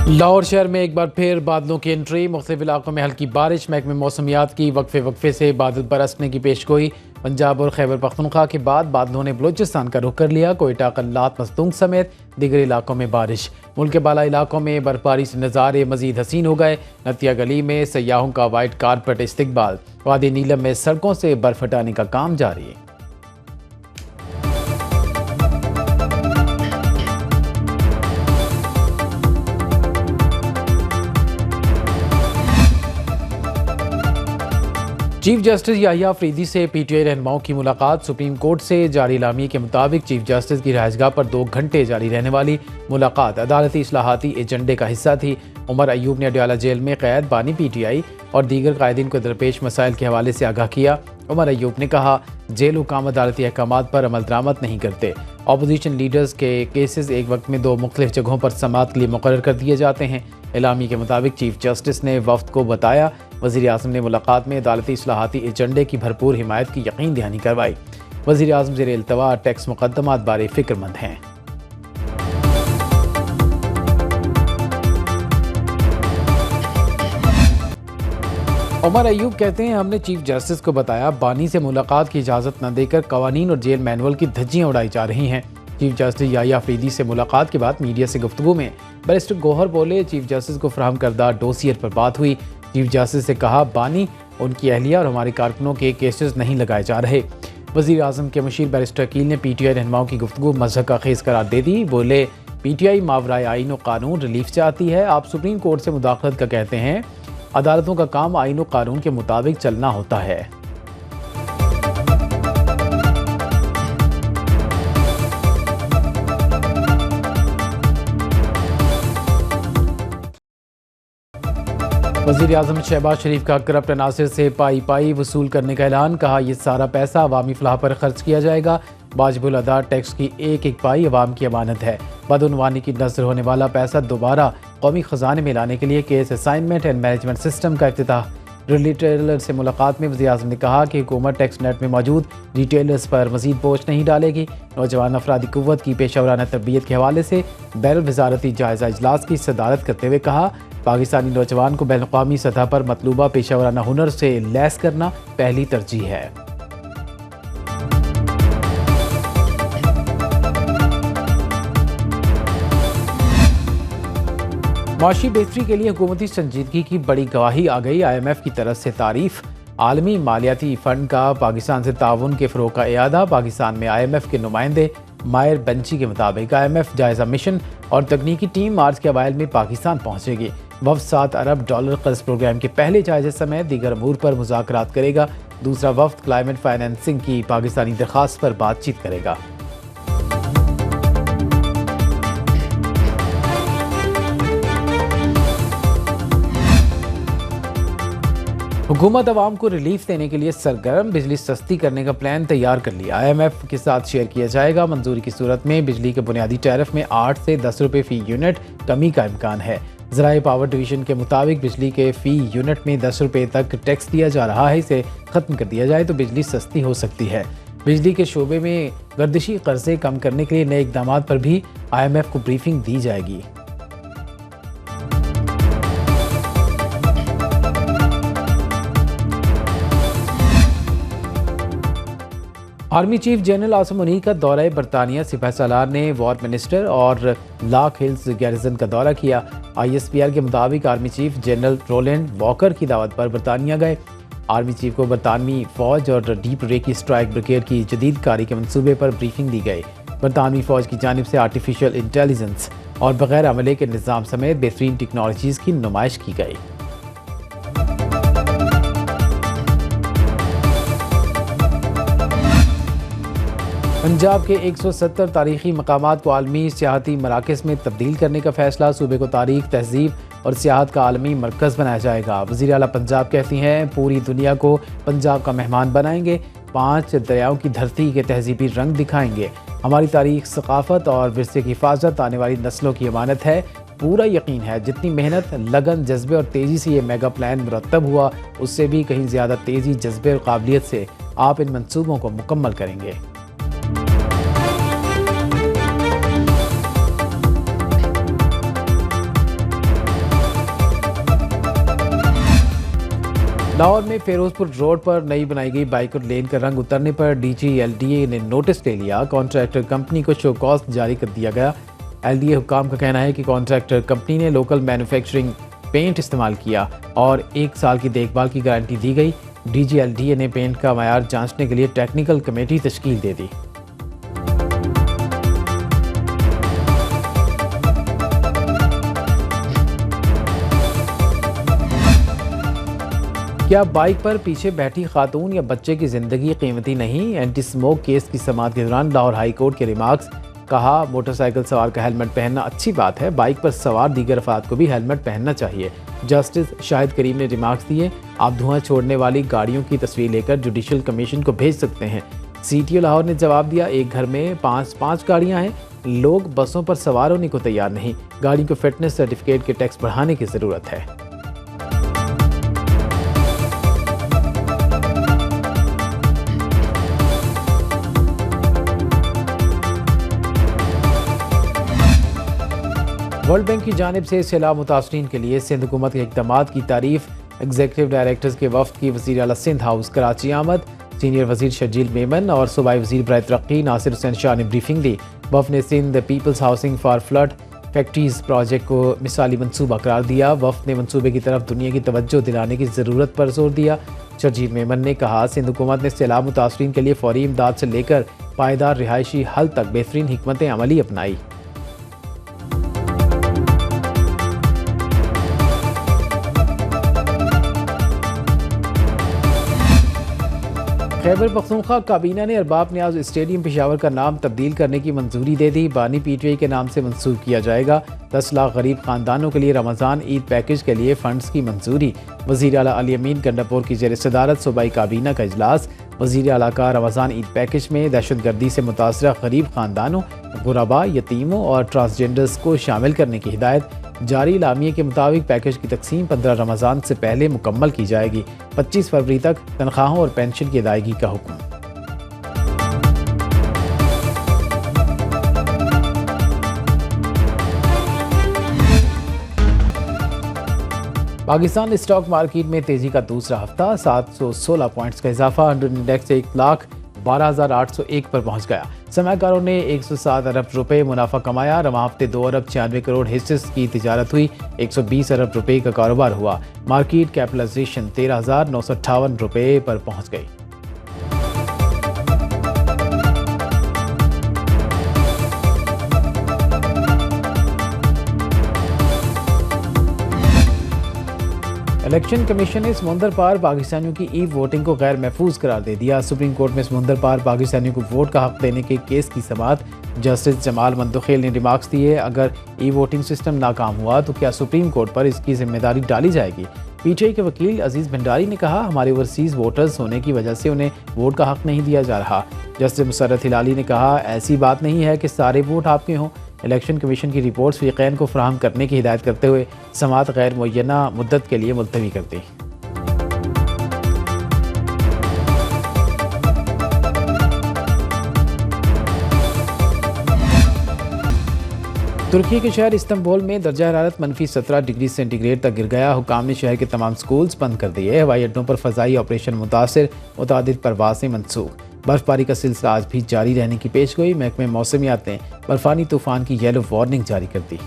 लाहौर शहर में एक बार फिर बादलों की एंट्री। मुख्तलिफ इलाकों में हल्की बारिश। महकमे मौसमियात की वक्फे से बादल बरसने की पेशगोई। पंजाब और खैबर पख्तूनख्वा के बाद बादलों ने बलूचिस्तान का रुख कर लिया। कोयटा, कल्लात, मस्तूंग समेत दीगर इलाकों में बारिश। मुल्क के बाला इलाकों में बर्फबारी से नज़ारे मजीद हसीन हो गए। नतिया गली में सयाहों का वाइट कारपेट इस्तकबाल। वादी नीलम में सड़कों से बर्फ हटाने का काम जारी है। चीफ जस्टिस याहिया अफरीदी से पीटीआई रहनुमाओं की मुलाकात। सुप्रीम कोर्ट से जारी इलामी के मुताबिक चीफ जस्टिस की रिहाइशगाह पर 2 घंटे जारी रहने वाली मुलाकात अदालती इस्लाहाती एजेंडे का हिस्सा थी। उमर अयूब ने अडयाला जेल में कैद बानी पीटीआई और दीगर कायदीन को दरपेश मसाइल के हवाले से आगाह किया। उमर अयूब ने कहा, जेल हुकाम अदालती अहकाम पर अमल दरामद नहीं करते। अपोजिशन लीडर्स के केसेस एक वक्त में 2 मुख्तलिफ जगहों पर समाअत के लिए मुकर्रर कर दिए जाते हैं। इलामी के मुताबिक चीफ जस्टिस ने वफ्द को बताया, वज़ीर आज़म ने मुलाकात में अदालती इस्लाहाती एजेंडे की भरपूर हिमायत की यकीन दहानी करवाई। वज़ीर आज़म ज़ेर इल्तवा टैक्स मुकद्दमात बारे फिक्रमंद हैं। उमर अयूब कहते हैं, हमने चीफ जस्टिस को बताया बानी से मुलाकात की इजाज़त न देकर कवानीन और जेल मैनुअल की धज्जियाँ उड़ाई जा रही हैं। चीफ जस्टिस याहिया अफरीदी से मुलाकात के बाद मीडिया से गुफ्तगू में बैरिस्टर गौहर बोले, चीफ जस्टिस को फराहम करदा डोसियर पर बात हुई। चीफ जस्टिस से कहा, बानी, उनकी अहलिया और हमारे कारकुनों के केसेस नहीं लगाए जा रहे। वज़ीर आज़म के मुशीर बैरिस्टर अकील ने पीटीआई रहनुमाओं की गुफ्तगू मज़हक़ा खेज़ करार दे दी। बोले, पीटीआई मावराए आईन और कानून रिलीफ चाहती है। आप सुप्रीम कोर्ट से मुदाखलत का कहते हैं। अदालतों का काम आईन और कानून के मुताबिक चलना होता है। वज़ीर आज़म शहबाज शरीफ का करप्ट अनासिर से पाई वसूल करने का ऐलान। कहा, यह सारा पैसा अवामी फलाह पर खर्च किया जाएगा। वाजिबुल अदा टैक्स की एक पाई अवाम की अमानत है। बदउनवानी की नज़र होने वाला पैसा दोबारा कौमी ख़जाने में लाने के लिए case assignment and management system का इफ्तिताह। रिटेलर से मुलाकात में वज़ीर आज़म ने कहा कि हुकूमत टैक्स नेट में मौजूद रिटेलर्स पर मज़ीद बोझ नहीं डालेगी। नौजवान अफरादी कुव्वत की पेशावराना तरबियत के हवाले से बैरुल वज़ारती जायज़ा इजलास की सदारत करते हुए कहा, पाकिस्तानी नौजवान को बैनुल-अक़वामी सतह पर मतलूबा पेशावराना हुनर से लैस करना पहली तरजीह है। माशी बेहतरी के लिए हुकूमती संजीदगी की बड़ी गवाही आ गई। IMF की तरफ से तारीफ। आलमी मालियाती फ़ंड का पाकिस्तान से ताउन के फ़रोग़ का इयादा। पाकिस्तान में IMF के नुमाइंदे मायर बंची के मुताबिक IMF जायज़ा मिशन और तकनीकी टीम मार्च के अवाइल में पाकिस्तान पहुँचेगी। वफ़द $7 अरब कर्ज प्रोग्राम के पहले जायजे समेत दीगर अमूर पर मुज़ाकरात करेगा। दूसरा वफ़द क्लाइमेट फाइनेंसिंग की पाकिस्तानी दरख्वास्त पर बातचीत करेगा। हुकूमत अवाम को रिलीफ देने के लिए सरगर्म। बिजली सस्ती करने का प्लान तैयार कर लिया। IMF के साथ शेयर किया जाएगा। मंजूरी की सूरत में बिजली के बुनियादी टैरिफ में 8 से 10 रुपये फ़ी यूनिट कमी का इम्कान है। ज़राए पावर डिवीज़न के मुताबिक बिजली के फ़ी यूनिट में 10 रुपये तक टैक्स दिया जा रहा है। इसे ख़त्म कर दिया जाए तो बिजली सस्ती हो सकती है। बिजली के शोबे में गर्दिशी कर्जे कम करने के लिए नए इक़दामात पर भी IMF को ब्रीफिंग दी जाएगी। Army chief general Asim Munir का दौरा बरतानिया। सिपह सालार ने वॉर मिनिस्टर और लाक हिल्स गैरिजन का दौरा किया। ISPR के मुताबिक army chief general Roland Walker की दावत पर बरतानिया गए। आर्मी चीफ को बरतानवी फौज और डीप रेकी स्ट्राइक ब्रिगेड की जदीद कारी के मनसूबे पर ब्रीफिंग दी गई। बरतानवी फौज की जानिब से आर्टिफिशियल इंटेलिजेंस और बगैर अमले के निज़ाम समेत बेहतरीन टेक्नोलॉजीज़ की नुमाइश की गई। पंजाब के 170 तारीखी मकामात को आलमी सियाहती मराकज़ में तब्दील करने का फैसला। सूबे को तारीख, तहजीब और सियाहत का आलमी मरकज़ बनाया जाएगा। वज़ीर आला पंजाब कहती हैं, पूरी दुनिया को पंजाब का मेहमान बनाएंगे। 5 दरियाओं की धरती के तहजीबी रंग दिखाएंगे। हमारी तारीख, सकाफ़त और विरसे की हिफाजत आने वाली नस्लों की अमानत है। पूरा यकीन है जितनी मेहनत, लगन, जज्बे और तेज़ी से ये मेगा प्लान मुरतब हुआ, उससे भी कहीं ज़्यादा तेज़ी, जज्बे और काबिलियत से आप इन मंसूबों को मुकम्मल करेंगे। लाहौर में फिरोजपुर रोड पर नई बनाई गई बाइकर लेन का रंग उतरने पर DGLDA ने नोटिस ले लिया। कॉन्ट्रैक्टर कंपनी को शो कॉज जारी कर दिया गया। LDA हुक्काम का कहना है कि कॉन्ट्रैक्टर कंपनी ने लोकल मैन्युफैक्चरिंग पेंट इस्तेमाल किया और 1 साल की देखभाल की गारंटी दी गई। DGLDA ने पेंट का मयार जांचने के लिए टेक्निकल कमेटी तश्कील दे दी। क्या बाइक पर पीछे बैठी खातून या बच्चे की जिंदगी कीमती नहीं? एंटी स्मोक केस की समाअत के दौरान लाहौर हाई कोर्ट के रिमार्क्स। कहा, मोटरसाइकिल सवार का हेलमेट पहनना अच्छी बात है, बाइक पर सवार दीगर अफराद को भी हेलमेट पहनना चाहिए। जस्टिस शाहिद करीम ने रिमार्क्स दिए। आप धुआं छोड़ने वाली गाड़ियों की तस्वीर लेकर जुडिशल कमीशन को भेज सकते हैं। CTO लाहौर ने जवाब दिया, एक घर में 5 गाड़ियां हैं, लोग बसों पर सवार होने को तैयार नहीं। गाड़ी को फिटनेस सर्टिफिकेट के टैक्स बढ़ाने की ज़रूरत है। वर्ल्ड बैंक की जानिब से सैलाब मुतासरीन के लिए सिंध हुकूमत के इक़दामात की तारीफ। एग्जीक्यूटिव डायरेक्टर्स के वफ्द की वज़ीर आला सिंध हाउस कराची आमद। सीनियर वज़ीर शर्जील मेमन और सूबाई वज़ीर बराए तरक्की नासिर हुसैन शाह ने ब्रीफिंग दी। वफ्द ने Sindh people's housing for flood factories project को मिसाली मनसूबा करार दिया। वफ्द ने मनसूबे की तरफ दुनिया की तवज्जो दिलाने की ज़रूरत पर जोर दिया। शर्जील मेमन ने कहा, सिंध हुकूमत ने सैलाब मुतासरीन के लिए फौरी इमदाद से लेकर पायदार रिहायशी हल तक बेहतरीन हिकमत अमली अपनाई। खैबर पख्तूनख्वा काबीना ने अरबाब नियाज स्टेडियम पेशावर का नाम तब्दील करने की मंजूरी दे दी। बानी PTI के नाम से मंसूब किया जाएगा। 10 लाख गरीब खानदानों के लिए रमज़ान ईद पैकेज के लिए फंड्स की मंजूरी। वज़ीर आला अली अमीन गंडापुर की ज़ेर सदारत सूबाई काबीना का इजलास। वज़ीर आला का रमज़ान ईद पैकेज में दहशतगर्दी से मुतासरा गरीब खानदानों, गुरबा, यतीमों और ट्रांसजेंडर्स को शामिल करने की हिदायत। जारी लामिये के मुताबिक पैकेज की तकसीम 15 रमज़ान से पहले मुकम्मल की जाएगी। 25 फरवरी तक तनख्वाहों और पेंशन की अदायगी का हुक्म। पाकिस्तान स्टॉक मार्केट में तेजी का दूसरा हफ्ता। 716 पॉइंट्स का इजाफा। 100 इंडेक्स 1,12,801 पर पहुंच गया। सरमायाकारों ने 107 अरब रुपए मुनाफा कमाया। रवां हफ्ते 2 अरब 96 करोड़ हिस्सेस की तिजारत हुई। 120 अरब रुपए का कारोबार हुआ। मार्केट कैपिटलाइजेशन 13,958 रुपए पर पहुंच गई। इलेक्शन कमीशन ने समुंदर पार पाकिस्तानियों की ई वोटिंग को गैर महफूज करार दे दिया। सुप्रीम कोर्ट में समुंदर पार पाकिस्तानियों को वोट का हक देने के केस की समाअत। जस्टिस जमाल मंदुखेल ने रिमार्क्स दिए, अगर ई वोटिंग सिस्टम नाकाम हुआ तो क्या सुप्रीम कोर्ट पर इसकी जिम्मेदारी डाली जाएगी? PTI के वकील अजीज़ भंडारी ने कहा, हमारे ओवरसीज़ वोटर्स होने की वजह से उन्हें वोट का हक नहीं दिया जा रहा। जस्टिस मुसर्रत हिलाली ने कहा, ऐसी बात नहीं है कि सारे वोट आपके हों। इलेक्शन कमीशन की रिपोर्ट्स फ़रीक़ैन को फराहम करने की हिदायत करते हुए समाअत गैर मुअय्यना मुद्दत के लिए मुलतवी कर दी। तुर्की के शहर इस्तंबुल में दर्जा हरारत -17 डिग्री सेंटीग्रेड तक गिर गया। हुकाम ने शहर के तमाम स्कूल्स बंद कर दिए। हवाई अड्डों पर फ़ज़ाई ऑपरेशन मुतासिर, मुतादिद परवाज़ें मनसूख। बर्फबारी का सिलसिला आज भी जारी रहने की पेशगोई। महकमे मौसमियात ने बर्फानी तूफान की येलो वार्निंग जारी कर दी।